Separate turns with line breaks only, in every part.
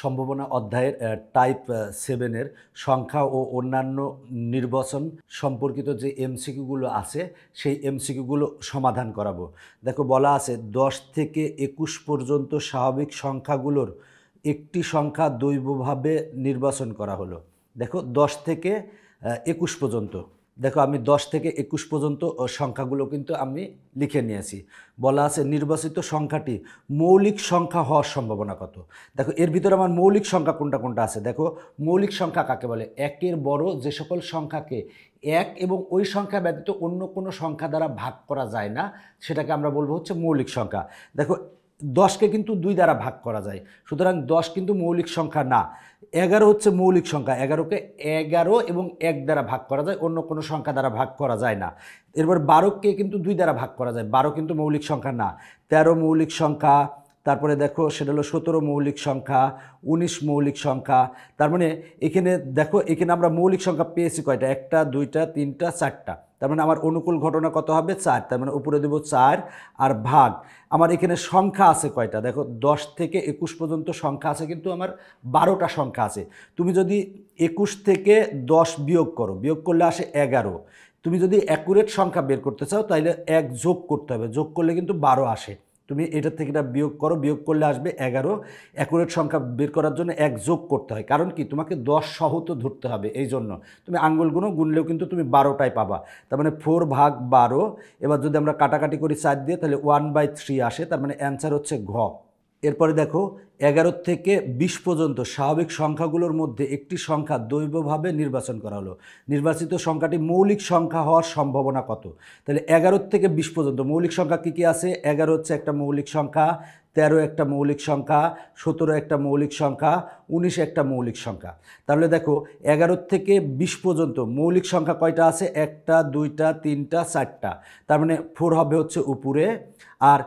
সম্ভাবনা অধ্যায়ের টাইপ 7 এর সংখ্যা ও অন্যান্য নির্বাচন সম্পর্কিত যে এমসিকিউগুলো আছে সেই এমসিকিউগুলো সমাধান করাবো। দেখো বলা আছে 10 থেকে 21 পর্যন্ত স্বাভাবিক সংখ্যাগুলোর একটি সংখ্যা দৈবভাবে নির্বাচন করা হলো। দেখো 10 থেকে 21 পর্যন্ত, দেখো আমি 10 থেকে 21 পর্যন্ত সংখ্যাগুলো কিন্তু আমি লিখে নিয়েছি। বলা আছে নির্বাচিত সংখ্যাটি মৌলিক সংখ্যা হওয়ার সম্ভাবনা কত। দেখো এর ভিতরে আমার মৌলিক সংখ্যা কোনটা কোনটা আছে। দেখো মৌলিক সংখ্যা কাকে বলে, একের বড় যে সকল সংখ্যাকে এক এবং ওই সংখ্যা ব্যতীত অন্য কোনো সংখ্যা দ্বারা ভাগ করা যায় না সেটাকে আমরা বলবো হচ্ছে মৌলিক সংখ্যা। দেখো 10কে কিন্তু 2 দ্বারা ভাগ করা যায়, সুতরাং 10 কিন্তু মৌলিক সংখ্যা না। 11 হচ্ছে মৌলিক সংখ্যা, 11কে 11 এবং 1 দ্বারা ভাগ করা যায়, অন্য কোনো সংখ্যা দ্বারা ভাগ করা যায় না। এরপর 12কে কিন্তু 2 দ্বারা ভাগ করা যায়, 12 কিন্তু মৌলিক সংখ্যা না। 13 মৌলিক সংখ্যা, তারপরে দেখো সেটা হলো 17 মৌলিক সংখ্যা, 19 মৌলিক সংখ্যা। তার মানে এখানে দেখো এখানে আমরা মৌলিক সংখ্যা পেয়েছি কয়টা, 1টা 2টা 3টা 4টা। তার মানে আমার অনুকূল ঘটনা কত হবে 4, তার মানে উপরে দেব 4 আর ভাগ আমার এখানে সংখ্যা আছে কয়টা। দেখো 10 থেকে 21 পর্যন্ত সংখ্যা আছে কিন্তু আমার 12টা সংখ্যা আছে। তুমি যদি 21 থেকে 10 বিয়োগ করো, বিয়োগ করলে আসে 11। তুমি যদি অ্যাকুরেট সংখ্যা বের করতে চাও তাহলে 1 যোগ করতে হবে, যোগ করলে কিন্তু 12 আসে। তুমি এটার থেকে এটা বিয়োগ করো, বিয়োগ করলে আসবে 11। অ্যাকুরেট সংখ্যা বের করার জন্য 1 যোগ করতে হয়, কারণ কি তোমাকে 10 সহ তো ধরতে হবে, এই জন্য তুমি আঙ্গুলগুলো গুনলেও কিন্তু তুমি 12টাই পাবা। তার মানে 4 ভাগ 12। এবার যদি আমরা কাটাকাটি করি 4 দিয়ে তাহলে 1/3 আসে, তার মানে অ্যান্সার হচ্ছে ঘ। এরপরে দেখো 11 থেকে 20 পর্যন্ত স্বাভাবিক সংখ্যাগুলোর মধ্যে একটি সংখ্যা দৈবভাবে নির্বাচন করা হলো। নির্বাচিত সংখ্যাটি মৌলিক সংখ্যা হওয়ার সম্ভাবনা কত। তাহলে 11 থেকে 20 পর্যন্ত মৌলিক সংখ্যা কী কী আছে। 11 হচ্ছে একটা মৌলিক সংখ্যা, 13 একটা মৌলিক সংখ্যা, 17 একটা মৌলিক সংখ্যা, 19 একটা মৌলিক সংখ্যা। তাহলে দেখো 11 থেকে 20 পর্যন্ত মৌলিক সংখ্যা কয়টা আছে, 1টা 2টা 3টা 4টা। তার মানে 4 হবে হচ্ছে উপরে। আর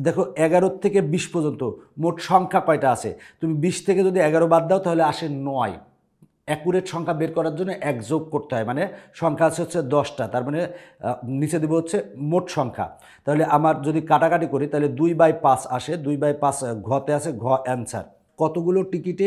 দেখো 11 থেকে 20 পর্যন্ত মোট সংখ্যা কয়টা আছে, তুমি 20 থেকে যদি 11 বাদ দাও তাহলে আসে 9। অ্যাকুরেট সংখ্যা বের করার জন্য 1 যোগ করতে হয়, মানে সংখ্যা আছে হচ্ছে 10টা। তার মানে নিচে দেবো হচ্ছে মোট সংখ্যা। তাহলে আমার যদি কাটাকাটি করি তাহলে 2/5 আসে, 2/5 ঘতে আছে, ঘ অ্যান্সার। কতগুলো টিকিটে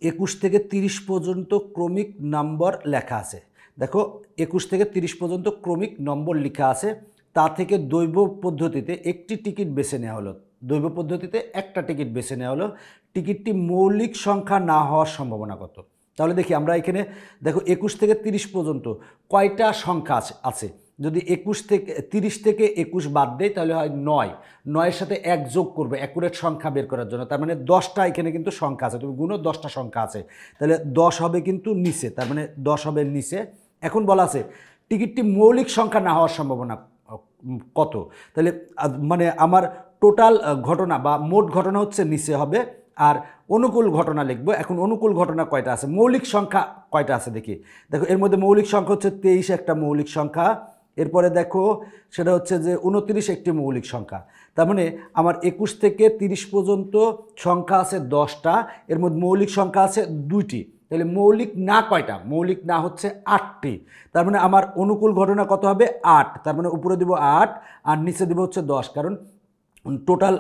21 থেকে 30 পর্যন্ত ক্রমিক নম্বর লেখা আছে। দেখো 21 থেকে 30 পর্যন্ত ক্রমিক নম্বর লেখা আছে, তা থেকে দৈব পদ্ধতিতে একটি টিকিট বেছে নেওয়া হলো। দৈব পদ্ধতিতে একটা টিকিট বেছে নেওয়া হলো, টিকিটটি মৌলিক সংখ্যা না হওয়ার সম্ভাবনা কত। তাহলে দেখি আমরা এখানে দেখো 21 থেকে 30 পর্যন্ত কয়টা সংখ্যা আছে। যদি 30 থেকে 21 বাদ দেয় তাহলে হয় 9। 9-এর সাথে 1 যোগ করবে অ্যাকুরেট সংখ্যা বের করার জন্য, তার মানে 10টা এখানে কিন্তু সংখ্যা আছে, তুমি গুনো 10টা সংখ্যা আছে, তাহলে 10 হবে কিন্তু নিচে, তার মানে 10 হবে নিচে। এখন বলা আছে টিকিটটি মৌলিক সংখ্যা না হওয়ার সম্ভাবনা কত। তাহলে মানে আমার টোটাল ঘটনা বা মোট ঘটনা হচ্ছে নিচে হবে, আর অনুকূল ঘটনা লিখবো। এখন অনুকূল ঘটনা কয়টা আছে, মৌলিক সংখ্যা কয়টা আছে দেখি। দেখো এর মধ্যে মৌলিক সংখ্যা হচ্ছে 23 একটা মৌলিক সংখ্যা। এরপরে দেখো সেটা হচ্ছে যে 29 একটি মৌলিক সংখ্যা। তার মানে আমার 21 থেকে 30 পর্যন্ত সংখ্যা আছে 10টা, এর মধ্যে মৌলিক সংখ্যা আছে 2টি। তাহলে মৌলিক না কয়টা, মৌলিক না হচ্ছে 8টি। তার মানে আমার অনুকূল ঘটনা কত হবে 8, তার মানে উপরে দেব 8 আর নিচে দেব হচ্ছে 10, কারণ টোটাল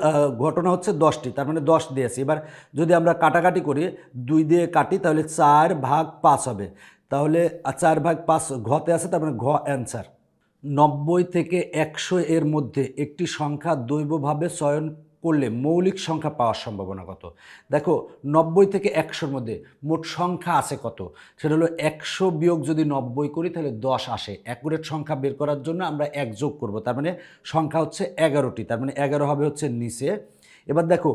ঘটনা হচ্ছে 10টি, তার মানে 10 দিয়েছি। এবার যদি আমরা কাটাকাটি করি 2 দিয়ে কাটি তাহলে 4/5 হবে, তাহলে 4/5 ঘতে আছে, তার মানে ঘ অ্যান্সার। 90 থেকে 100 এর মধ্যে একটি সংখ্যা দৈবভাবে চয়ন করলে মৌলিক সংখ্যা পাওয়ার সম্ভাবনা কত। দেখো 90 থেকে 100-র মধ্যে মোট সংখ্যা আছে কত, সেটা হলো 100 বিয়োগ যদি 90 করি তাহলে 10 আসে। অ্যাকুরেট সংখ্যা বের করার জন্য আমরা 1 যোগ করব, তার মানে সংখ্যা হচ্ছে 11টি, তার মানে 11 হবে হচ্ছে নিচে। এবার দেখো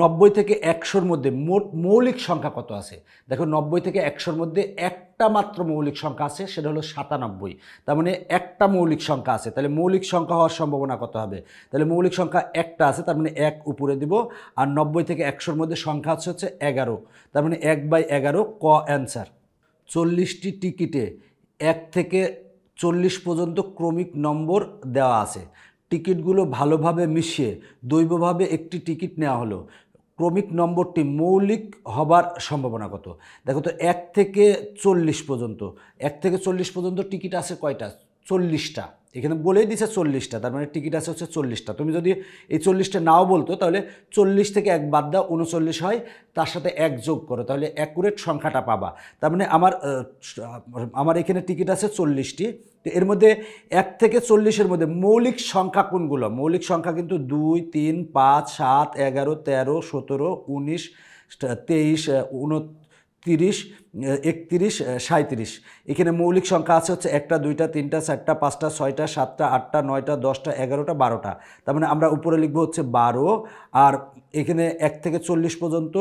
90 থেকে 100-র মধ্যে মোট মৌলিক সংখ্যা কত আছে। দেখো 90 থেকে 100-র মধ্যে একটা মাত্র মৌলিক সংখ্যা আছে, সেটা হলো 97। তার মানে একটা মৌলিক সংখ্যা আছে, তাহলে মৌলিক সংখ্যা হওয়ার সম্ভাবনা কত হবে। তাহলে মৌলিক সংখ্যা একটা আছে, তার মানে 1 উপরে দিব, আর 90 থেকে 100-র মধ্যে সংখ্যা হচ্ছে 11, তার মানে 1/11, ক অ্যান্সার। 40টি টিকিটে 1 থেকে 40 পর্যন্ত ক্রমিক নম্বর দেওয়া আছে, টিকিটগুলো ভালোভাবে মিশিয়ে দৈবভাবে একটি টিকিট নেওয়া হলো, ক্রমিক নম্বরটি মৌলিক হবার সম্ভাবনা কত। দেখো তো 1 থেকে 40 পর্যন্ত, 1 থেকে 40 পর্যন্ত টিকিট আছে কয়টা, 40টা। এখানে বলেই দিছে 40টা, তার মানে টিকিট আছে হচ্ছে 40টা। তুমি যদি এই 40টা নাও বলতো তাহলে 40 থেকে 1 বাদ দাও, 39 হয়, তার সাথে 1 যোগ করো, তাহলে অ্যাকুরেট সংখ্যাটা পাবা। তার মানে আমার এখানে টিকিট আছে 40টি। তো এর মধ্যে 1 থেকে 40-এর মধ্যে মৌলিক সংখ্যা কোনগুলো? মৌলিক সংখ্যা কিন্তু 2, 3, 5, 7, 11, 13, 17, 19, 23, 29, 31, 37। এখানে মৌলিক সংখ্যা আছে হচ্ছে 1টা, 2টা, 3টা, 4টা, 5টা, 6টা, 7টা, 8টা, 9টা, 10টা, 11টা, 12টা। তার মানে আমরা উপরে লিখবো হচ্ছে 12। আর এখানে 1 থেকে 40 পর্যন্ত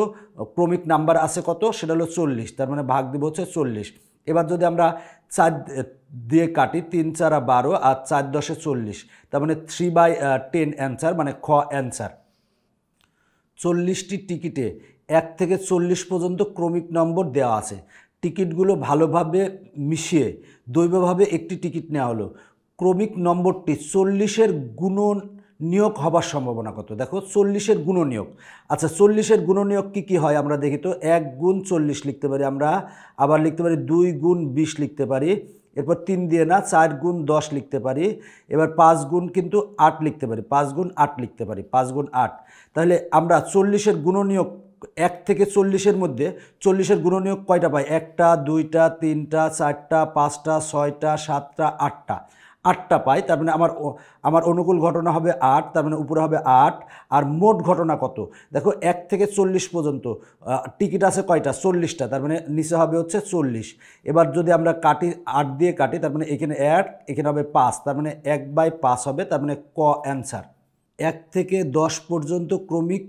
ক্রমিক নাম্বার আছে কত? সেটা হলো 40। তার মানে ভাগ দিব হচ্ছে 40। এবার যদি আমরা 4 দিয়ে কাটি, 3 4 12 আর 4 10 40, তার মানে 3/10 অ্যান্সার, মানে খ অ্যান্সার। 40টি টিকিটে 1 থেকে 40 পর্যন্ত ক্রমিক নম্বর দেওয়া আছে। টিকিটগুলো ভালোভাবে মিশিয়ে দৈবভাবে একটি টিকিট নেওয়া হলো। ক্রমিক নম্বরটি 40-এর গুণনীয়ক হবার সম্ভাবনা কত? দেখো 40-এর গুণনীয়ক। আচ্ছা, 40-এর গুণনীয়ক কী কী হয় আমরা দেখি তো। 1 গুণ 40 লিখতে পারি আমরা, আবার লিখতে পারি 2 গুণ 20 লিখতে পারি, এরপর 3 দিয়ে না 4 গুণ 10 লিখতে পারি, এবার 5 গুণ কিন্তু 8 লিখতে পারি, 5 গুণ 8 লিখতে পারি, 5 গুণ 8। তাহলে আমরা 40-এর গুণনীয়ক 1 থেকে 40-এর মধ্যে 40-এর গুণনীয়ক কয়টা পাই? 1টা, 2টা, 3টা, 4টা, 5টা, 6টা, 7টা, 8টা, 8টা পাই। তার মানে আমার অনুকূল ঘটনা হবে 8, তার মানে উপরে হবে 8। আর মোট ঘটনা কত? দেখো 1 থেকে 40 পর্যন্ত টিকিট আছে কয়টা? 40টা, তার মানে নিচে হবে হচ্ছে 40। এবার যদি আমরা কাটি, 8 দিয়ে কাটি, তার মানে এখানে 1, এখানে হবে 5, তার মানে 1/5 হবে, তার মানে ক অ্যান্সার। 1 থেকে 10 পর্যন্ত ক্রমিক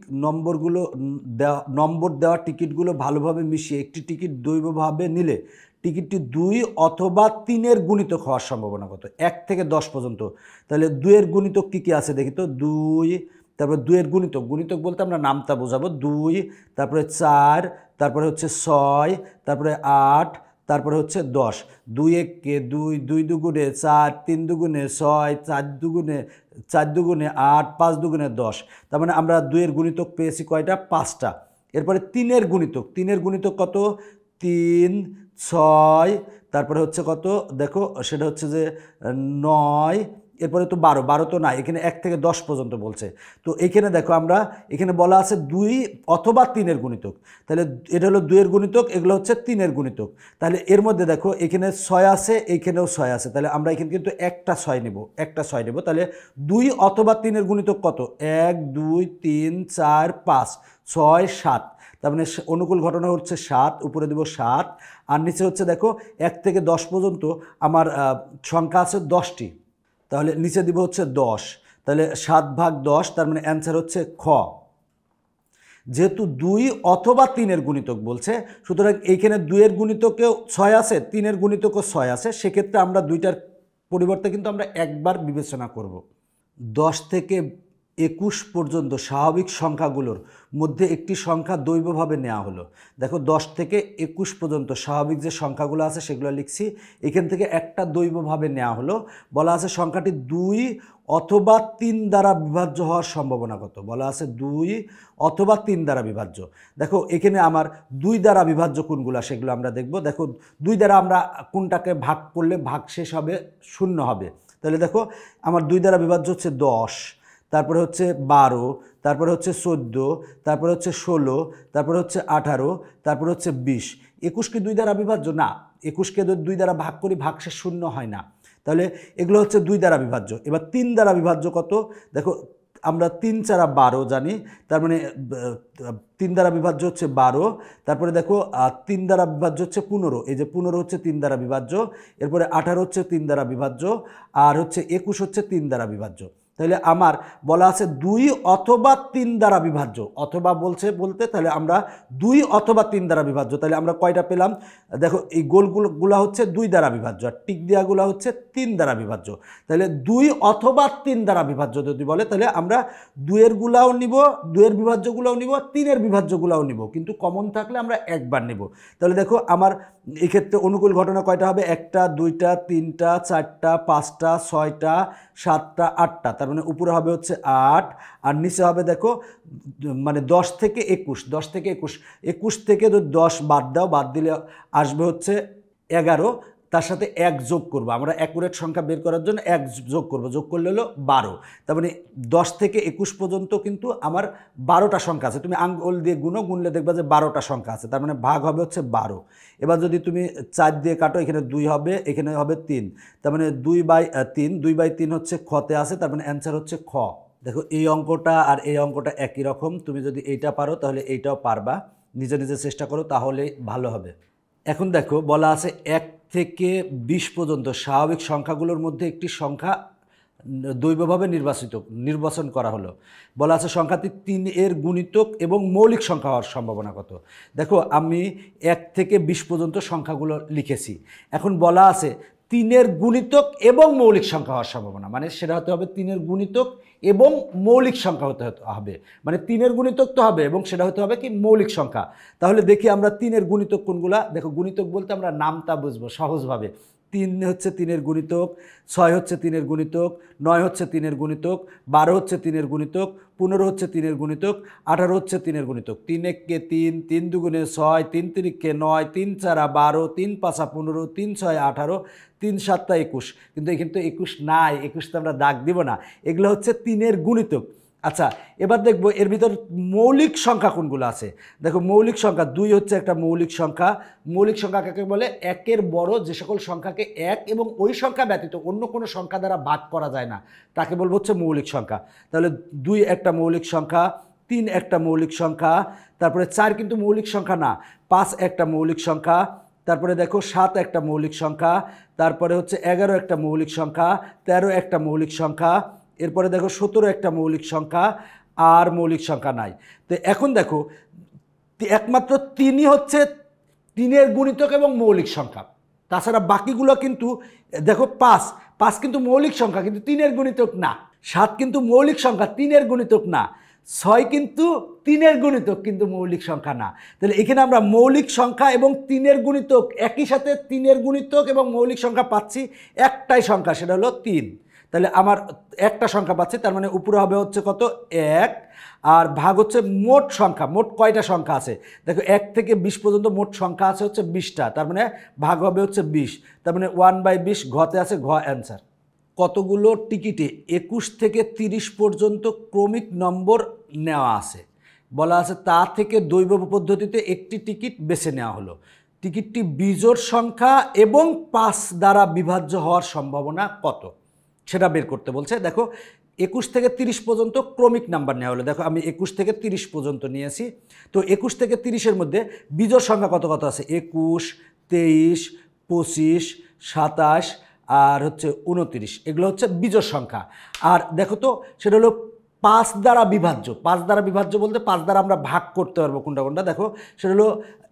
নম্বর দেওয়া টিকিটগুলো ভালোভাবে মিশিয়ে একটি টিকিট দৈবভাবে নিলে টিকিটটি 2 অথবা 3-এর গুণিতক হওয়ার সম্ভাবনা কত? 1 থেকে 10 পর্যন্ত। তাহলে 2-এর গুণিতক কী কী আছে দেখি তো। 2, তারপরে 2-এর গুণিতক, গুণিতক বলতে আমরা নামতা বোঝাবো। 2, তারপরে 4, তারপরে হচ্ছে 6, তারপরে 8, তারপরে হচ্ছে 10। 2 1-কে 2, 2 দুগুণে 4, 3 দুগুণে 6, 4 দুগুণে 8, 5 দুগুণে 10। তার মানে আমরা 2-এর গুণিতক পেয়েছি কয়টা? 5টা। এরপরে 3-এর গুণিতক, 3-এর গুণিতক কত? 3, 6, তারপরে হচ্ছে কত দেখো, সেটা হচ্ছে যে 9, এরপরে তো 12, 12 তো না, এখানে 1 থেকে 10 পর্যন্ত বলছে। তো এখানে দেখো আমরা এখানে বলা আছে 2 অথবা 3-এর গুণিতক, তাহলে এটা হলো 2-এর গুণিতক, এগুলো হচ্ছে 3-এর গুণিতক। তাহলে এর মধ্যে দেখো এখানে 6 আছে, এইখানেও 6 আছে, তাহলে আমরা এখানে কিন্তু একটা 6 নেব, একটা 6 নেব। তাহলে 2 অথবা 3-এর গুণিতক কত? 1 2 3 4 5 6 7, তার মানে অনুকূল ঘটনা হচ্ছে 7, উপরে দেব 7। আর নিচে হচ্ছে দেখো 1 থেকে 10 পর্যন্ত আমার সংখ্যা আছে 10টি, তাহলে নিচে দিব হচ্ছে 10। তাহলে 7/10, তার মানে অ্যান্সার হচ্ছে খ। যেহেতু 2 অথবা 3-এর গুণিতক বলছে, সুতরাং এইখানে 2-এর গুণিতকেও 6 আছে, 3-এর গুণিতকও 6 আছে, সেক্ষেত্রে আমরা 2টার পরিবর্তে কিন্তু আমরা একবার বিবেচনা করব। 10 থেকে 21 পর্যন্ত স্বাভাবিক সংখ্যাগুলোর মধ্যে একটি সংখ্যা দৈবভাবে নেওয়া হলো। দেখো 10 থেকে 21 পর্যন্ত স্বাভাবিক যে সংখ্যাগুলো আছে সেগুলো লিখছি, এখান থেকে একটা দৈবভাবে নেওয়া হলো। বলা আছে সংখ্যাটি 2 অথবা 3 দ্বারা বিভাজ্য হওয়ার সম্ভাবনা কত? বলা আছে 2 অথবা 3 দ্বারা বিভাজ্য। দেখো এখানে আমার 2 দ্বারা বিভাজ্য কোনগুলো সেগুলো আমরা দেখব। দেখো 2 দ্বারা আমরা কোনটাকে ভাগ করলে ভাগশেষ হবে 0 হবে। তাহলে দেখো আমার 2 দ্বারা বিভাজ্য হচ্ছে 10, তারপরে হচ্ছে 12, তারপরে হচ্ছে 14, তারপরে হচ্ছে 16, তারপরে হচ্ছে 18, তারপরে হচ্ছে 20। 21 কি 2 দ্বারা বিভাজ্য? না, 21কে 2 দ্বারা ভাগ করি, ভাগশেষ 0 হয় না। তাহলে এগুলো হচ্ছে 2 দ্বারা বিভাজ্য। এবার 3 দ্বারা বিভাজ্য কত? দেখো আমরা 3 4 12 জানি, তার মানে 3 দ্বারা বিভাজ্য হচ্ছে 12। তারপরে দেখো 3 দ্বারা বিভাজ্য হচ্ছে 15, এই যে 15 হচ্ছে 3 দ্বারা বিভাজ্য। এরপরে 18 হচ্ছে 3 দ্বারা বিভাজ্য, আর হচ্ছে 21 হচ্ছে 3 দ্বারা বিভাজ্য। তাহলে আমার বলা আছে 2 অথবা 3 দ্বারা বিভাজ্য, অথবা বলতে তাহলে আমরা 2 অথবা 3 দ্বারা বিভাজ্য। তাহলে আমরা কয়টা পেলাম? দেখো এই গোলগুলো হচ্ছে 2 দ্বারা বিভাজ্য, আর টিক দেওয়াগুলো হচ্ছে 3 দ্বারা বিভাজ্য। তাহলে 2 অথবা 3 দ্বারা বিভাজ্য যদি বলে, তাহলে আমরা 2-এর গুলাও নিব, 2-এর বিভাজ্যগুলোও নিব, 3-এর বিভাজ্যগুলোও নিব, কিন্তু কমন থাকলে আমরা একবার নেব। তাহলে দেখো আমার এই ক্ষেত্রে অনুকূল ঘটনা কয়টা হবে? 1টা 2টা 3টা 4টা 5টা 6টা 7টা 8টা, তার মানে উপরে হবে হচ্ছে 8, আর নিচে হবে দেখো মানে 10 থেকে 21, 10 থেকে 21, 21 থেকে 10 বাদ দাও, বাদ দিলে আসবে হচ্ছে 11, তার সাথে 1 যোগ করব, আমরা অ্যাকুরেট সংখ্যা বের করার জন্য 1 যোগ করব, যোগ করলে হলো 12। তার মানে 10 থেকে 21 পর্যন্ত কিন্তু আমার 12টা সংখ্যা আছে। তুমি আঙ্গুল দিয়ে গুনলে দেখবা যে 12টা সংখ্যা আছে, তার মানে ভাগ হবে হচ্ছে 12। এবার যদি তুমি 4 দিয়ে কাটো, এখানে 2 হবে, এখানে হবে 3, তার মানে 2/3 হচ্ছে খতে আছে, তার মানে অ্যান্সার হচ্ছে খ। দেখো এই অঙ্কটা আর এই অঙ্কটা একই রকম, তুমি যদি এইটা পারো তাহলে এইটাও পারবা, নিজে নিজে চেষ্টা করো তাহলে ভালো হবে। এখন দেখো বলা আছে 1 থেকে 20 পর্যন্ত স্বাভাবিক সংখ্যাগুলোর মধ্যে একটি সংখ্যা দৈবভাবে নির্বাচন করা হলো। বলা আছে সংখ্যাটি 3 এর গুণিতক এবং মৌলিক সংখ্যা হওয়ার সম্ভাবনা কত। দেখো আমি 1 থেকে 20 পর্যন্ত সংখ্যাগুলো লিখেছি। এখন বলা আছে 3 এর গুণিতক এবং মৌলিক সংখ্যা হওয়ার সম্ভাবনা, মানে সেটা হতে হবে 3 এর গুণিতক এবং মৌলিক সংখ্যা হতে হবে, মানে 3 এর গুণিতক তো হবে এবং সেটা হতে হবে কি মৌলিক সংখ্যা। তাহলে দেখি আমরা 3 এর গুণিতক কোনগুলা। দেখো গুণিতক বলতে আমরা নামটা বুঝবো সহজভাবে। 3 হচ্ছে 3 এর গুণিতক, 6 হচ্ছে 3 এর গুণিতক, 9 হচ্ছে 3 এর গুণিতক, 12 হচ্ছে 3 এর গুণিতক, 15 হচ্ছে 3 এর গুণিতক, 18 হচ্ছে 3 এর গুণিতক। 3 একে 3, 3 দুগুণে 6, 3 তিরিকে 9, 3 চারা 12, 3 পাঁচা 15, 3 ছয় 18, 3 সাতটা 21। কিন্তু এখানে তো 21 নাই, 21 তো আমরা দাগ দিব না, এগুলো হচ্ছে 3 এর গুণিতক। আচ্ছা এবার দেখবো এর ভিতর মৌলিক সংখ্যা কোনগুলো আছে। দেখো মৌলিক সংখ্যা 2 হচ্ছে একটা মৌলিক সংখ্যা। মৌলিক সংখ্যা কাকে বলে? একের বড় যে সকল সংখ্যাকে 1 এবং ওই সংখ্যা ব্যতীত অন্য কোনো সংখ্যা দ্বারা ভাগ করা যায় না তাকে বলবো হচ্ছে মৌলিক সংখ্যা। তাহলে 2 একটা মৌলিক সংখ্যা, 3 একটা মৌলিক সংখ্যা, তারপরে 4 কিন্তু মৌলিক সংখ্যা না, 5 একটা মৌলিক সংখ্যা, তারপরে দেখো 7 একটা মৌলিক সংখ্যা, তারপরে হচ্ছে 11 একটা মৌলিক সংখ্যা, 13 একটা মৌলিক সংখ্যা, এরপরে দেখো 17 একটা মৌলিক সংখ্যা, আর মৌলিক সংখ্যা নাই। তো এখন দেখো একমাত্র 3ই হচ্ছে 3 এর গুণিতক এবং মৌলিক সংখ্যা, তাছাড়া বাকিগুলো কিন্তু দেখো 5 কিন্তু মৌলিক সংখ্যা কিন্তু 3 এর গুণিতক না, 7 কিন্তু মৌলিক সংখ্যা 3 এর গুণিতক না, 6 কিন্তু 3 এর গুণিতক কিন্তু মৌলিক সংখ্যা না। তাহলে এখানে আমরা মৌলিক সংখ্যা এবং 3 এর গুণিতক একই সাথে 3 এর গুণিতক এবং মৌলিক সংখ্যা পাচ্ছি একটাই সংখ্যা, সেটা হলো 3। তাহলে আমার একটা সংখ্যা পাচ্ছি, তার মানে উপরে হবে হচ্ছে কত 1, আর ভাগ হচ্ছে মোট সংখ্যা। মোট কয়টা সংখ্যা আছে দেখো 1 থেকে 20 পর্যন্ত মোট সংখ্যা আছে হচ্ছে 20টা, তার মানে ভাগ হবে হচ্ছে 20, তার মানে 1/20 ঘতে আছে ঘ অ্যান্সার। কতগুলো টিকিটে 21 থেকে 30 পর্যন্ত ক্রমিক নম্বর নেওয়া আছে। বলা আছে তা থেকে দৈব পদ্ধতিতে একটি টিকিট বেছে নেওয়া হলো। টিকিটটি বিজোড় সংখ্যা এবং 5 দ্বারা বিভাজ্য হওয়ার সম্ভাবনা কত সেটা বের করতে বলছে। দেখো 21 থেকে 30 পর্যন্ত ক্রমিক নাম্বার নেওয়া হলো। দেখো আমি 21 থেকে 30 পর্যন্ত নিয়েছি। তো 21 থেকে 30-এর মধ্যে বিজোড় সংখ্যা কত কত আছে? 21, 23, 25, 27 আর হচ্ছে 29, এগুলো হচ্ছে বিজোড় সংখ্যা। আর দেখো তো সেটা হলো 5 দ্বারা বিভাজ্য। 5 দ্বারা বিভাজ্য বলতে 5 দ্বারা আমরা ভাগ করতে পারবো কোনটা কোনটা। দেখো সেটা হলো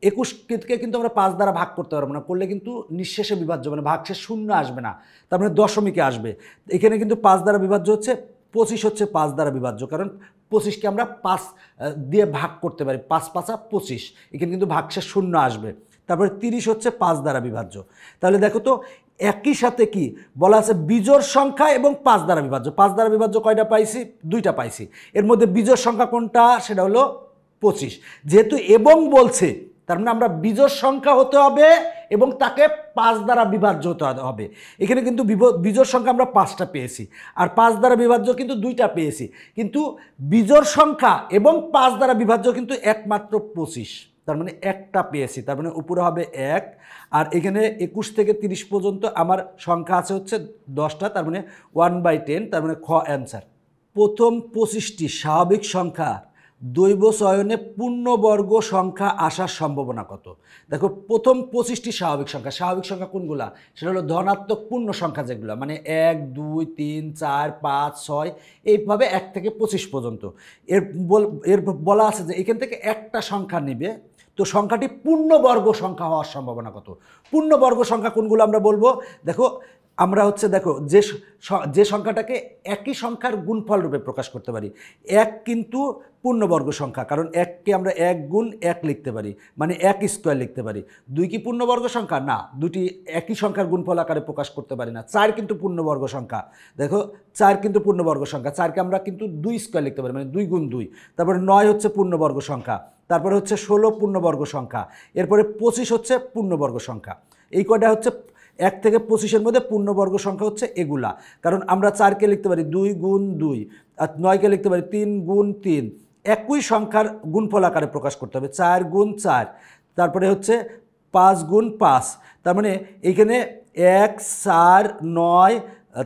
21কে কিন্তু আমরা 5 দ্বারা ভাগ করতে পারবো না, করলে কিন্তু নিঃশেষে বিভাজ্য, মানে ভাগশেষ শূন্য আসবে না, তার মানে দশমিকে আসবে। এখানে কিন্তু 5 দ্বারা বিভাজ্য হচ্ছে 25 হচ্ছে 5 দ্বারা বিভাজ্য, কারণ 25কে আমরা 5 দিয়ে ভাগ করতে পারি, 5 5 25, এখানে কিন্তু ভাগশেষ শূন্য আসবে। তারপরে 30 হচ্ছে 5 দ্বারা বিভাজ্য। তাহলে দেখো তো একই সাথে কি বলা আছে বিজোড় সংখ্যা এবং 5 দ্বারা বিভাজ্য। 5 দ্বারা বিভাজ্য কয়টা পাইছি? 2টা পাইছি। এর মধ্যে বিজোড় সংখ্যা কোনটা? সেটা হলো 25। যেহেতু এবং বলছে তার মানে আমরা বিজোড় সংখ্যা হতে হবে এবং তাকে 5 দ্বারা বিভাজ্য হতে হবে। এখানে কিন্তু বিজোড় সংখ্যা আমরা 5টা পেয়েছি, আর 5 দ্বারা বিভাজ্য কিন্তু 2টা পেয়েছি, কিন্তু বিজোড় সংখ্যা এবং 5 দ্বারা বিভাজ্য কিন্তু একমাত্র 25, তার মানে একটা পেয়েছি, তার মানে উপরে হবে 1। আর এখানে 21 থেকে 30 পর্যন্ত আমার সংখ্যা আছে হচ্ছে 10টা, তার মানে 1/10, তার মানে খ অ্যান্সার। প্রথম 25টি স্বাভাবিক সংখ্যা দৈব চয়নে পূর্ণবর্গ সংখ্যা আসার সম্ভাবনা কত? দেখো প্রথম 25টি স্বাভাবিক সংখ্যা, স্বাভাবিক সংখ্যা কোনগুলা? সেটা হলো ধনাত্মক পূর্ণ সংখ্যা যেগুলো, মানে 1, 2, 3, 4, 5, 6, এইভাবে 1 থেকে 25 পর্যন্ত। এর বলা আছে যে এখান থেকে একটা সংখ্যা নিবে, তো সংখ্যাটি পূর্ণবর্গ সংখ্যা হওয়ার সম্ভাবনা কত? পূর্ণবর্গ সংখ্যা কোনগুলো আমরা বলবো? দেখো আমরা হচ্ছে দেখো যে সংখ্যাটাকে একই সংখ্যার গুণফল রূপে প্রকাশ করতে পারি। 1 কিন্তু পূর্ণবর্গ সংখ্যা, কারণ 1কে আমরা 1 গুণ 1 লিখতে পারি, মানে 1 স্কোয়ার লিখতে পারি। 2 কি পূর্ণবর্গ সংখ্যা? না, দুটি একই সংখ্যার গুণফল আকারে প্রকাশ করতে পারি না। 4 কিন্তু পূর্ণবর্গ সংখ্যা। দেখো 4 কিন্তু পূর্ণবর্গ সংখ্যা, 4কে আমরা কিন্তু 2 স্কোয়ার লিখতে পারি, মানে 2 গুণ 2। তারপরে 9 হচ্ছে পূর্ণবর্গ সংখ্যা, তারপরে হচ্ছে 16 পূর্ণবর্গ সংখ্যা, এরপরে 25 হচ্ছে পূর্ণবর্গ সংখ্যা। এই কয়টা হচ্ছে 1 থেকে 25-এর মধ্যে পূর্ণবর্গ সংখ্যা হচ্ছে এগুলা, কারণ আমরা 4কে লিখতে পারি 2 গুণ 2, আর 9কে লিখতে পারি 3 গুণ 3। একই সংখ্যার গুণফল আকারে প্রকাশ করতে হবে, 4 গুণ 4, তারপরে হচ্ছে 5 গুণ 5, তার মানে এইখানে 1, 4, 9,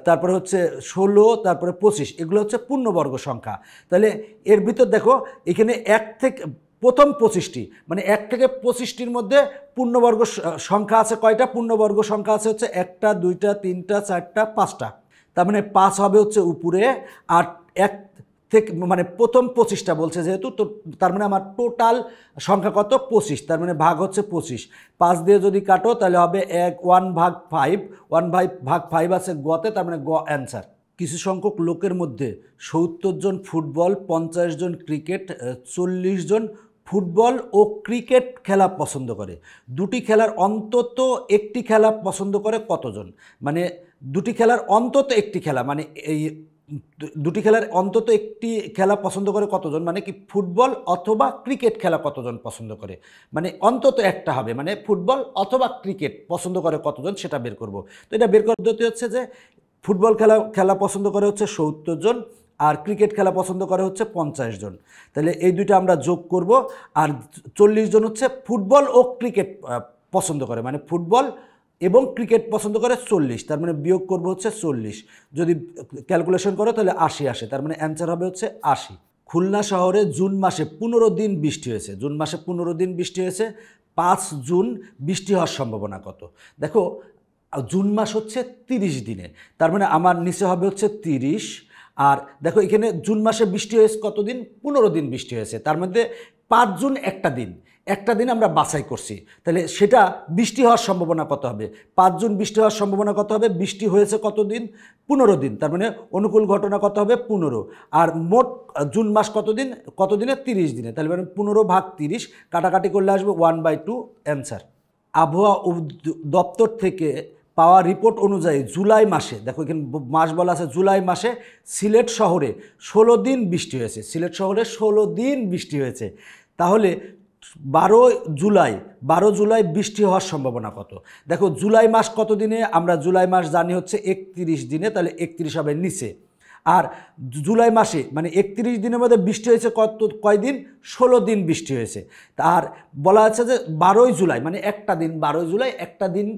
তারপরে হচ্ছে 16, তারপরে 25, এগুলো হচ্ছে পূর্ণবর্গ সংখ্যা। তাহলে এর ভিতর দেখো এখানে 1 থেকে প্রথম 25টি, মানে 1 থেকে 25টির মধ্যে পূর্ণবর্গ সংখ্যা আছে কয়টা? পূর্ণবর্গ সংখ্যা আছে হচ্ছে 1টা, 2টা, 3টা, 4টা, 5টা। তার মানে 5 হবে হচ্ছে উপরে, আর 1 থেকে মানে প্রথম 25টা বলছে যেহেতু, তো তার মানে আমার টোটাল সংখ্যা কত? 25, তার মানে ভাগ হচ্ছে 25। 5 দিয়ে যদি কাটো তাহলে হবে 1/5, 1/5 আছে গতে, তার মানে গ অ্যান্সার। কিছু সংখ্যক লোকের মধ্যে 70 জন ফুটবল, 50 জন ক্রিকেট, 40 জন ফুটবল ও ক্রিকেট খেলা পছন্দ করে। দুটি খেলার অন্তত একটি খেলা পছন্দ করে কতজন? মানে দুটি খেলার অন্তত একটি খেলা, মানে এই দুটি খেলার অন্তত একটি খেলা পছন্দ করে কতজন, মানে কি ফুটবল অথবা ক্রিকেট খেলা কতজন পছন্দ করে, মানে অন্তত একটা হবে, মানে ফুটবল অথবা ক্রিকেট পছন্দ করে কতজন সেটা বের করব। তো এটা বের করতে হচ্ছে যে ফুটবল খেলা পছন্দ করে হচ্ছে 70 জন, আর ক্রিকেট খেলা পছন্দ করে হচ্ছে 50 জন। তাহলে এই দুইটা আমরা যোগ করব, আর 40 জন হচ্ছে ফুটবল ও ক্রিকেট পছন্দ করে, মানে ফুটবল এবং ক্রিকেট পছন্দ করে 40, তার মানে বিয়োগ করব হচ্ছে 40। যদি ক্যালকুলেশন করো তাহলে 80 আসে, তার মানে অ্যান্সার হবে হচ্ছে 80। খুলনা শহরে জুন মাসে 15 দিন বৃষ্টি হয়েছে। জুন মাসে 15 দিন বৃষ্টি হয়েছে, 5 জুন বৃষ্টি হওয়ার সম্ভাবনা কত? দেখো জুন মাস হচ্ছে 30 দিনে, তার মানে আমার নিচে হবে হচ্ছে 30, আর দেখো এখানে জুন মাসে বৃষ্টি হয়েছে কতদিন? 15 দিন বৃষ্টি হয়েছে, তার মধ্যে 5 জুন একটা দিন আমরা বাছাই করছি, তাহলে সেটা বৃষ্টি হওয়ার সম্ভাবনা কত হবে? 5 জুন বৃষ্টি হওয়ার সম্ভাবনা কত হবে? বৃষ্টি হয়েছে কতদিন? 15 দিন, তার মানে অনুকূল ঘটনা কত হবে? 15, আর মোট জুন মাস কতদিনে? 30 দিনে, তাহলে মানে 15/30, কাটাকাটি করলে আসবে 1/2, অ্যান্সার। আবহাওয়া দপ্তর থেকে পাওয়া রিপোর্ট অনুযায়ী জুলাই মাসে, দেখো এখানে মাস বলা আছে, জুলাই মাসে সিলেট শহরে 16 দিন বৃষ্টি হয়েছে। সিলেট শহরে 16 দিন বৃষ্টি হয়েছে, তাহলে 12 জুলাই বৃষ্টি হওয়ার সম্ভাবনা কত? দেখো জুলাই মাস কত দিনে? আমরা জুলাই মাস জানি হচ্ছে 31 দিনে, তাহলে 31 হবে নিচে, আর জুলাই মাসে মানে 31 দিনের মধ্যে বৃষ্টি হয়েছে কয়দিন? 16 দিন বৃষ্টি হয়েছে। আর বলা আছে যে 12 জুলাই মানে একটা দিন, 12 জুলাই একটা দিন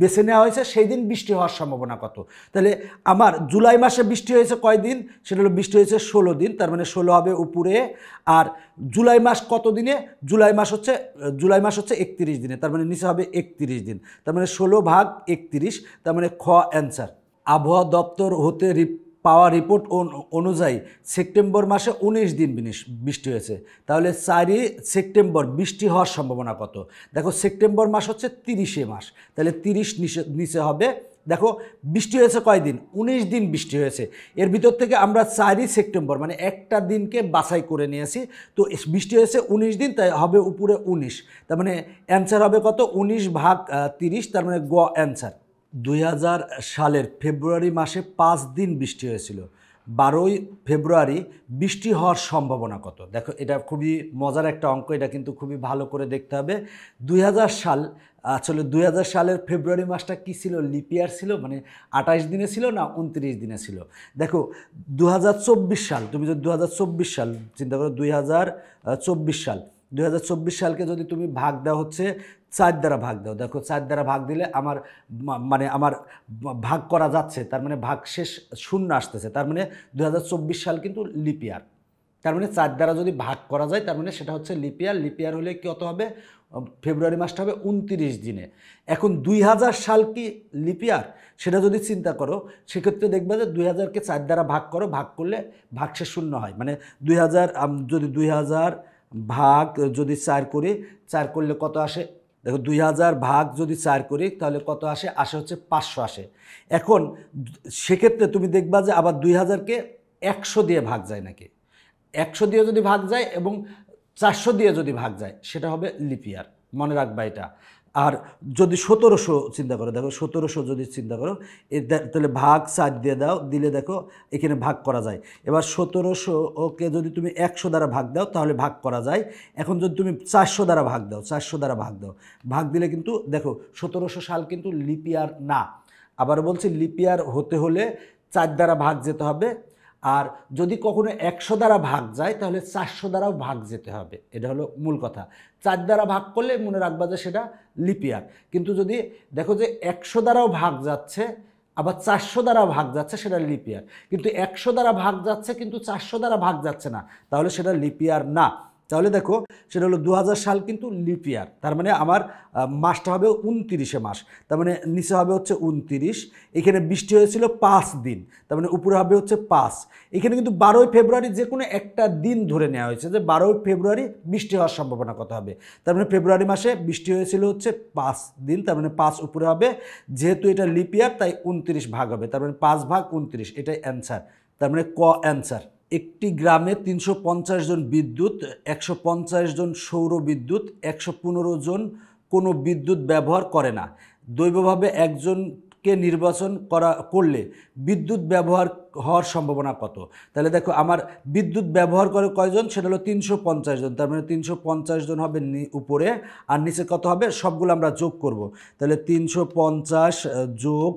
বেছে নেওয়া হয়েছে, সেই দিন বৃষ্টি হওয়ার সম্ভাবনা কত? তাহলে আমার জুলাই মাসে বৃষ্টি হয়েছে কয়দিন? সেটা হলো বৃষ্টি হয়েছে 16 দিন, তার মানে 16 হবে উপরে। আর জুলাই মাস কত দিনে? জুলাই মাস হচ্ছে 31 দিনে, তার মানে নিচে হবে 31 দিন, তার মানে 16/31, তার মানে খ অ্যান্সার। আবহাওয়া দপ্তর হতে পাওয়া রিপোর্ট অনুযায়ী সেপ্টেম্বর মাসে 19 দিন বৃষ্টি হয়েছে, তাহলে 4 সেপ্টেম্বর বৃষ্টি হওয়ার সম্ভাবনা কত? দেখো সেপ্টেম্বর মাস হচ্ছে 30 মাস, তাহলে 30 নিচে হবে। দেখো বৃষ্টি হয়েছে কয়দিন? 19 দিন বৃষ্টি হয়েছে, এর ভিতর থেকে আমরা 4 সেপ্টেম্বর মানে একটা দিনকে বাছাই করে নিয়েছি, তো বৃষ্টি হয়েছে 19 দিন, তাই হবে উপরে 19, তার মানে অ্যান্সার হবে কত? 19/30, তার মানে গ অ্যান্সার। 2000 সালের ফেব্রুয়ারি মাসে 5 দিন বৃষ্টি হয়েছিল, 12 ফেব্রুয়ারি বৃষ্টি হওয়ার সম্ভাবনা কত? দেখো এটা খুবই মজার একটা অঙ্ক, এটা কিন্তু খুবই ভালো করে দেখতে হবে। 2000 সাল, আসলে 2000 সালের ফেব্রুয়ারি মাসটা কি ছিল? লিপিয়ার ছিল, মানে 28 দিনে ছিল না 29 দিনে ছিল? দেখো 2024 সাল, তুমি যদি 2024 সাল চিন্তা করো, 2024 সালকে যদি তুমি ভাগ দাও হচ্ছে 4 দ্বারা ভাগ দাও, দেখো 4 দ্বারা ভাগ দিলে আমার আমার ভাগ করা যাচ্ছে, তার মানে ভাগ শেষ শূন্য আসতেছে, তার মানে 2024 সাল কিন্তু লিপিয়ার, তার মানে 4 দ্বারা যদি ভাগ করা যায় তার মানে সেটা হচ্ছে লিপিয়ার। লিপিয়ার হলে কত হবে? ফেব্রুয়ারি মাসটা হবে 29 দিনে। এখন 2000 সাল কি লিপিয়ার? সেটা যদি চিন্তা করো সেক্ষেত্রে দেখবে যে 2000কে 4 দ্বারা ভাগ করো, ভাগ করলে ভাগশেষ শূন্য হয়, মানে 2000 যদি 2000 ভাগ যদি 4 করি, 4 করলে কত আসে? দেখো 2000 ভাগ যদি 4 করি তাহলে কত আসে? হচ্ছে 500 আসে। এখন সেক্ষেত্রে তুমি দেখবা যে আবার 2000কে 100 দিয়ে ভাগ যায় নাকি, 100 দিয়ে যদি ভাগ যায় এবং 400 দিয়ে যদি ভাগ যায় সেটা হবে লিপিয়ার, মনে রাখবা এটা। আর যদি 1700 চিন্তা করো, দেখো 1700 যদি চিন্তা করো তাহলে ভাগ 4 দিয়ে দাও, দিলে দেখো এখানে ভাগ করা যায়। এবার 1700-কে যদি তুমি 100 দ্বারা ভাগ দাও তাহলে ভাগ করা যায়। এখন যদি তুমি 400 দ্বারা ভাগ দাও, 400 দ্বারা ভাগ দাও, ভাগ দিলে কিন্তু দেখো 1700 সাল কিন্তু লিপ ইয়ার না। আবার বলছি লিপ ইয়ার হতে হলে 4 দ্বারা ভাগ যেতে হবে, আর যদি কখনো 100 দ্বারা ভাগ যায় তাহলে 400 দ্বারাও ভাগ যেতে হবে। এটা হলো মূল কথা। 4 দ্বারা ভাগ করলে মনে রাখবা যে সেটা লিপ ইয়ার। কিন্তু যদি দেখো যে 100 দ্বারাও ভাগ যাচ্ছে আবার 400 দ্বারা ভাগ যাচ্ছে, সেটা লিপ ইয়ার। কিন্তু 100 দ্বারা ভাগ যাচ্ছে কিন্তু 400 দ্বারা ভাগ যাচ্ছে না, তাহলে সেটা লিপ ইয়ার না। তাহলে দেখো সেটা হলো 2000 সাল কিন্তু লিপ ইয়ার। তার মানে আমার মাসটা হবে 29শে মাস, তার মানে নিচে হবে হচ্ছে 29। এখানে বৃষ্টি হয়েছিল 5 দিন, তার মানে উপরে হবে হচ্ছে 5। এখানে কিন্তু 12ই ফেব্রুয়ারি যে কোনো একটা দিন ধরে নেওয়া হয়েছে যে 12ই ফেব্রুয়ারি বৃষ্টি হওয়ার সম্ভাবনা কত হবে। তার মানে ফেব্রুয়ারি মাসে বৃষ্টি হয়েছিল হচ্ছে 5 দিন, তার মানে 5 উপরে হবে। যেহেতু এটা লিপ ইয়ার তাই 29 ভাগ হবে, তার মানে 5 ভাগ 29, এটাই অ্যান্সার। তার মানে ক অ্যান্সার। একটি গ্রামে 350 জন বিদ্যুৎ, 150 জন সৌর বিদ্যুৎ, 115 জন কোনো বিদ্যুৎ ব্যবহার করে না। দৈবভাবে একজনকে নির্বাচন করলে বিদ্যুৎ ব্যবহার হওয়ার সম্ভাবনা কত? তাহলে দেখো আমার বিদ্যুৎ ব্যবহার করে কয়জন, সেটা হলো 350 জন। তার মানে 350 জন হবে উপরে, আর নিচে কত হবে সবগুলো আমরা যোগ করব। তাহলে 350 যোগ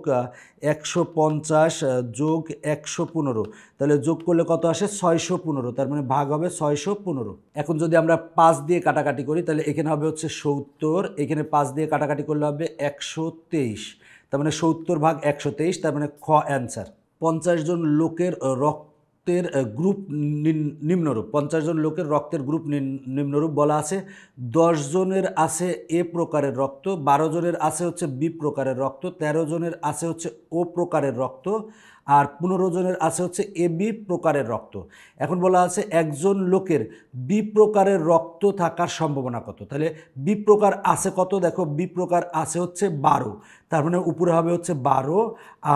150 যোগ 115, তাহলে যোগ করলে কত আসে 615, তার মানে ভাগ হবে 615। এখন যদি আমরা 5 দিয়ে কাটাকাটি করি তাহলে এখানে হবে হচ্ছে 70, এখানে 5 দিয়ে কাটাকাটি করলে হবে 123, তার মানে 70 ভাগ 123, তার মানে খ অ্যান্সার। 50 জন লোকের রক্তের গ্রুপ নিম্নরূপ। 50 জন লোকের রক্তের গ্রুপ নিম্নরূপ বলা আছে। 10 জনের আছে এ প্রকারের রক্ত, 12 জনের আছে হচ্ছে বি প্রকারের রক্ত, 13 জনের আছে হচ্ছে ও প্রকারের রক্ত, আর 15 জনের আছে হচ্ছে এ বি প্রকারের রক্ত। এখন বলা আছে একজন লোকের বি প্রকারের রক্ত থাকার সম্ভাবনা কত? তাহলে বি প্রকার আছে কত? দেখো বি প্রকার আছে হচ্ছে 12, তার মানে উপরে হবে হচ্ছে 12,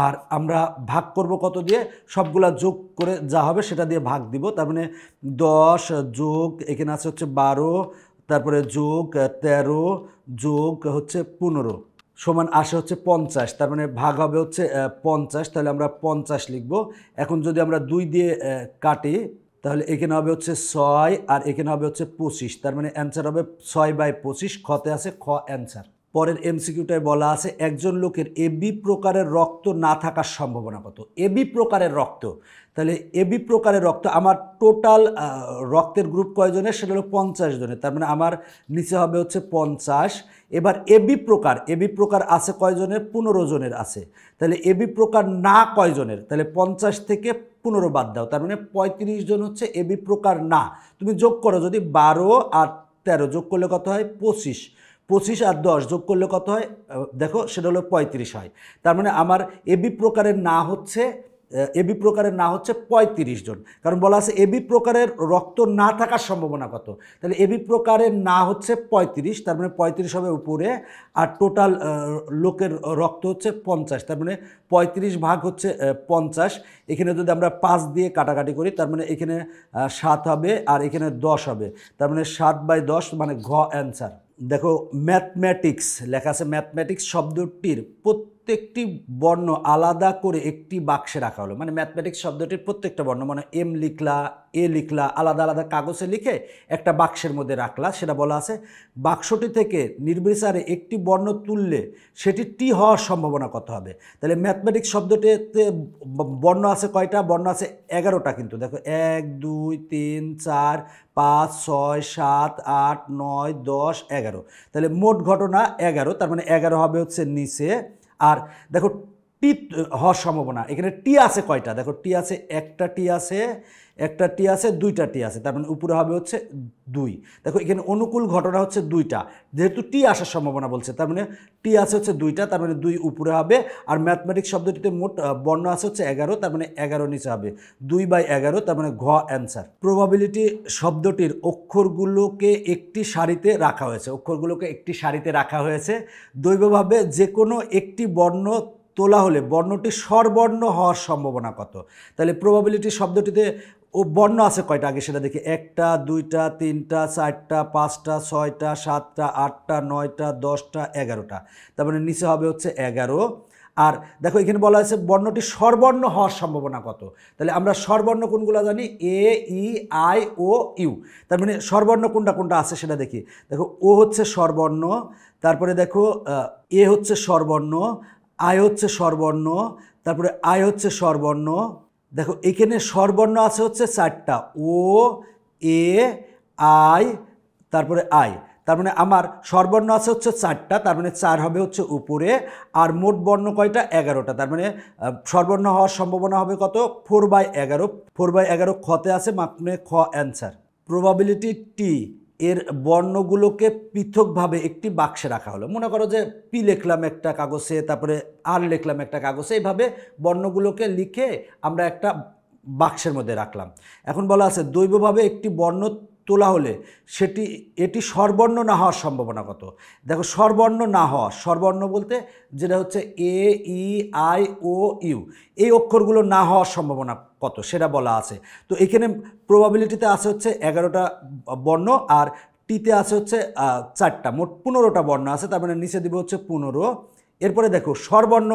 আর আমরা ভাগ করব কত দিয়ে? সবগুলা যোগ করে যা হবে সেটা দিয়ে ভাগ দিব। তার মানে 10 যোগ এখানে আছে হচ্ছে 12, তারপরে যোগ 13 যোগ হচ্ছে 15 সমান আসে হচ্ছে 50, তার মানে ভাগ হবে হচ্ছে 50, তাহলে আমরা 50 লিখব। এখন যদি আমরা 2 দিয়ে কাটি তাহলে এখানে হবে হচ্ছে 6 আর এখানে হবে হচ্ছে 25, তার মানে অ্যান্সার হবে 6/25, খতে আছে খ অ্যান্সার। পরের এমসিকিউটায় বলা আছে একজন লোকের এবি প্রকারের রক্ত না থাকার সম্ভাবনা কত? এবি প্রকারের রক্ত, তাহলে এবি প্রকারের রক্ত আমার টোটাল রক্তের গ্রুপ কয়জনের, সেটা হলো 50 জনের, তার মানে আমার নিচে হবে হচ্ছে 50। এবার এবি প্রকার আছে কয়জনের? 15 জনের আছে। তাহলে এবি প্রকার না কয়জনের? তাহলে 50 থেকে 15 বাদ দাও, তার মানে 35 জন হচ্ছে এবি প্রকার না। তুমি যোগ করো, যদি 12 আর 13 যোগ করলে কত হয়? 25, 25 আর 10 যোগ করলে কত হয়? দেখো সেটা হলো 35 হয়। তার মানে আমার এবি প্রকারের না হচ্ছে 35 জন, কারণ বলা আছে এবি প্রকারের রক্ত না থাকার সম্ভাবনা কত। তাহলে এবি প্রকারের না হচ্ছে 35, তার মানে 35 হবে উপরে, আর টোটাল লোকের রক্ত হচ্ছে 50, তার মানে 35 ভাগ হচ্ছে 50। এখানে যদি আমরা 5 দিয়ে কাটাকাটি করি তার মানে এখানে 7 হবে আর এখানে 10 হবে, তার মানে 7/10, মানে ঘ অ্যান্সার। দেখো ম্যাথমেটিক্স লেখা আছে, ম্যাথমেটিক্স শব্দটির প্রত্যেকটি বর্ণ আলাদা করে একটি বাক্সে রাখা হলো। মানে ম্যাথমেটিক্স শব্দটির প্রত্যেকটা বর্ণ, মানে এম লিখলা, এ লিখলা, আলাদা আলাদা কাগজে লিখে একটা বাক্সের মধ্যে রাখলা, সেটা বলা আছে বাক্সটি থেকে নির্বিচারে একটি বর্ণ তুললে সেটি টি হওয়ার সম্ভাবনা কত হবে। তাহলে ম্যাথমেটিক্স শব্দটিতে বর্ণ আছে কয়টা? বর্ণ আছে 11টা, কিন্তু দেখো 1 2 3 4 5 6 7 8 9 10 11, তাহলে মোট ঘটনা 11, তার মানে 11 হবে হচ্ছে নিচে। আর দেখো টি হওয়ার সম্ভাবনা, এখানে টি আছে কয়টা? দেখো টি আছে একটা টি আছে, দুইটা টি আছে, তার মানে উপরে হবে হচ্ছে 2। দেখো এখানে অনুকূল ঘটনা হচ্ছে 2টা, যেহেতু টি আসার সম্ভাবনা বলছে, তার মানে টি আছে হচ্ছে 2টা, তার মানে 2 উপরে হবে। আর ম্যাথমেটিক্স শব্দটিতে মোট বর্ণ আছে হচ্ছে 11, তার মানে 11 নিচে হবে 2/11, তার মানে ঘ অ্যান্সার। প্রবাবিলিটি শব্দটির অক্ষরগুলোকে একটি সারিতে রাখা হয়েছে, দৈবভাবে যে কোনো একটি বর্ণ তোলা হলে বর্ণটি স্বরবর্ণ হওয়ার সম্ভাবনা কত? তাহলে প্রবাবিলিটি শব্দটিতে ও বর্ণ আছে কয়টা আগে সেটা দেখি, 1টা 2টা 3টা 4টা 5টা 6টা 7টা 8টা 9টা 10টা 11টা, তার মানে নিচে হবে হচ্ছে 11। আর দেখো এখানে বলা হয়েছে বর্ণটি স্বরবর্ণ হওয়ার সম্ভাবনা কত। তাহলে আমরা স্বরবর্ণ কোনগুলো জানি, এ ই আই ও ইউ। তার মানে স্বরবর্ণ কোনটা কোনটা আছে সেটা দেখি। দেখো ও হচ্ছে স্বরবর্ণ, তারপরে দেখো এ হচ্ছে স্বরবর্ণ, আই হচ্ছে স্বরবর্ণ, তারপরে আই হচ্ছে স্বরবর্ণ। দেখো এখানে স্বরবর্ণ আছে হচ্ছে 4টা, ও এ আই তারপরে আই। তার মানে আমার স্বরবর্ণ আছে হচ্ছে 4টা, তার মানে 4 হবে হচ্ছে উপরে। আর মোট বর্ণ কয়টা, 11টা। তার মানে স্বরবর্ণ হওয়ার সম্ভাবনা হবে কত, 4/11। 4/11 খতে আছে, মানে খ অ্যান্সার। প্রবাবিলিটি টি এর বর্ণগুলোকে পৃথকভাবে একটি বাক্সে রাখা হলো। মনে করো যে পি লিখলাম একটা কাগজে, তারপরে আর লিখলাম একটা কাগজে, এইভাবে বর্ণগুলোকে লিখে আমরা একটা বাক্সের মধ্যে রাখলাম। এখন বলা আছে দৈবভাবে একটি বর্ণ তোলা হলে এটি স্বরবর্ণ না হওয়ার সম্ভাবনা কত। দেখো স্বরবর্ণ না হওয়া, স্বরবর্ণ বলতে যেটা হচ্ছে এ ই আই ও ইউ, এই অক্ষরগুলো না হওয়ার সম্ভাবনা কত সেটা বলা আছে। তো এখানে প্রবাবিলিটিতে আছে হচ্ছে 11টা বর্ণ, আর টিতে আছে হচ্ছে 4টা, মোট 15টা বর্ণ আছে। তার মানে নিচে দিব হচ্ছে 15। এরপরে দেখো স্বরবর্ণ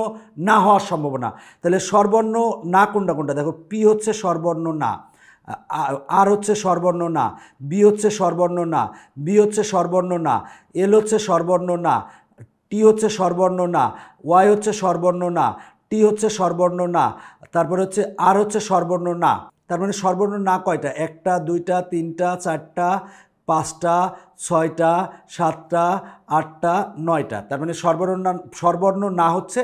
না হওয়ার সম্ভাবনা, তাহলে স্বরবর্ণ না কোনটা কোনটা, দেখো পি হচ্ছে স্বরবর্ণ না, আর হচ্ছে স্বরবর্ণ না, বি হচ্ছে স্বরবর্ণ না, বি হচ্ছে স্বরবর্ণ না, এল হচ্ছে স্বরবর্ণ না, টি হচ্ছে স্বরবর্ণ না, ওয়াই হচ্ছে স্বরবর্ণ না, টি হচ্ছে স্বরবর্ণ না, তারপরে হচ্ছে আর হচ্ছে স্বরবর্ণ না। তার মানে স্বরবর্ণ না কয়টা, 1টা 2টা 3টা 4টা 5টা 6টা 7টা 8টা 9টা। তার মানে স্বরবর্ণ না হচ্ছে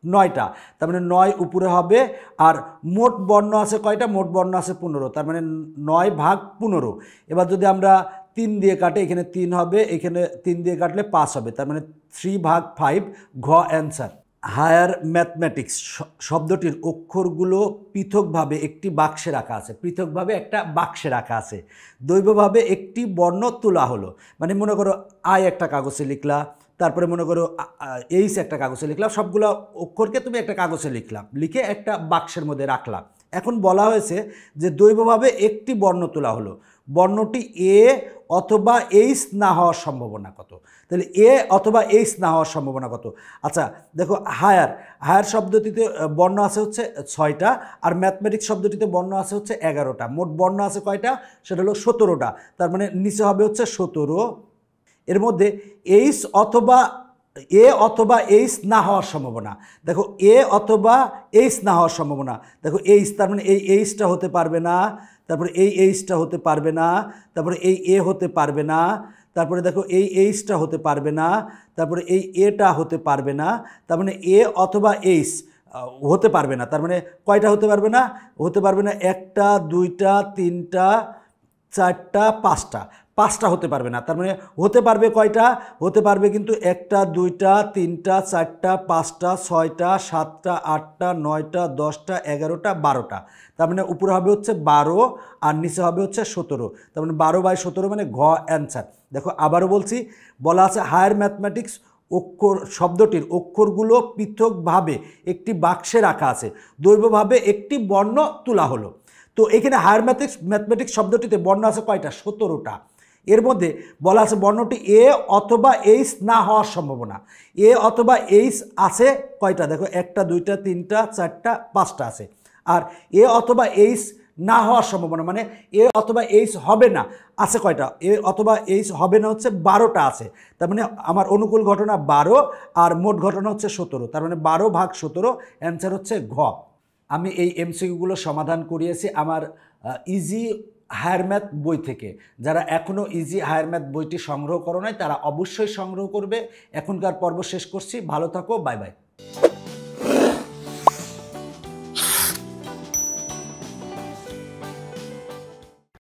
9টা, তার মানে 9 উপরে হবে। আর মোট বর্ণ আছে কয়টা, মোট বর্ণ আছে 15, তার মানে 9/15। এবার যদি আমরা 3 দিয়ে কাটে, এখানে 3 হবে, এখানে 3 দিয়ে কাটলে 5 হবে, তার মানে 3/5, ঘ অ্যান্সার। হায়ার ম্যাথমেটিক্স শব্দটির অক্ষরগুলো পৃথকভাবে একটি বাক্সে রাখা আছে, পৃথকভাবে একটা বাক্সে রাখা আছে। দৈবভাবে একটি বর্ণ তোলা হলো, মানে মনে করো আই একটা কাগজে লিখলা, তারপরে মনে করো এইচ একটা কাগজে লিখলাম, সবগুলো অক্ষরকে তুমি একটা কাগজে লিখলাম, লিখে একটা বাক্সের মধ্যে রাখলাম। এখন বলা হয়েছে যে দৈবভাবে একটি বর্ণ তোলা হলো, বর্ণটি এ অথবা এইচ না হওয়ার সম্ভাবনা কত। তাহলে এ অথবা এইচ না হওয়ার সম্ভাবনা কত। আচ্ছা দেখো হায়ার শব্দটিতে বর্ণ আছে হচ্ছে 6টা, আর ম্যাথমেটিক্স শব্দটিতে বর্ণ আছে হচ্ছে 11টা। মোট বর্ণ আছে কয়টা, সেটা হলো 17টা, তার মানে নিচে হবে হচ্ছে 17। এর মধ্যে এইচ অথবা এ অথবা এইচ না হওয়ার সম্ভাবনা, দেখো এ অথবা এইচ না হওয়ার সম্ভাবনা, দেখো এইচ, তার মানে এই এইচটা হতে পারবে না, তারপরে এই এইচটা হতে পারবে না, তারপরে এই এ হতে পারবে না, তারপরে দেখো এই এইচটা হতে পারবে না, তারপরে এই এটা হতে পারবে না, তার মানে এ অথবা এইচ হতে পারবে না। তার মানে কয়টা হতে পারবে না, হতে পারবে না 1টা 2টা 3টা 4টা 5টা হতে পারবে না। তার মানে হতে পারবে কয়টা, হতে পারবে কিন্তু 1টা 2টা 3টা 4টা 5টা 6টা 7টা 8টা 9টা 10টা 11টা 12টা। তার মানে উপরে হবে হচ্ছে 12 আর নিচে হবে হচ্ছে 17, তার মানে 12/17 মানে ঘ অ্যান্সার। দেখো আবারও বলছি, বলা আছে হায়ার ম্যাথমেটিক্স শব্দটির অক্ষরগুলো পৃথকভাবে একটি বাক্সে রাখা আছে, দৈবভাবে একটি বর্ণ তোলা হলো। তো এখানে হায়ার ম্যাথমেটিক্স শব্দটিতে বর্ণ আছে কয়টা, 17টা। এর মধ্যে বলা আছে বর্ণটি এ অথবা এইচ না হওয়ার সম্ভাবনা, এ অথবা এইচ আছে কয়টা, দেখো 1টা 2টা 3টা 4টা 5টা আছে। আর এ অথবা এইচ না হওয়ার সম্ভাবনা মানে এ অথবা এইচ হবে না আছে কয়টা, এ অথবা এইচ হবে না হচ্ছে 12টা আছে। তার মানে আমার অনুকূল ঘটনা 12 আর মোট ঘটনা হচ্ছে 17, তার মানে 12/17, অ্যান্সার হচ্ছে ঘ। আমি এই এমসিকিউগুলো সমাধান করিয়েছি আমার ইজি হায়ার ম্যাথ বই থেকে। যারা এখনও ইজি হায়ার ম্যাথ বইটি সংগ্রহ করো নাই তারা অবশ্যই সংগ্রহ করবে। এখনকার পর্ব শেষ করছি, ভালো থাকো, বাই বাই।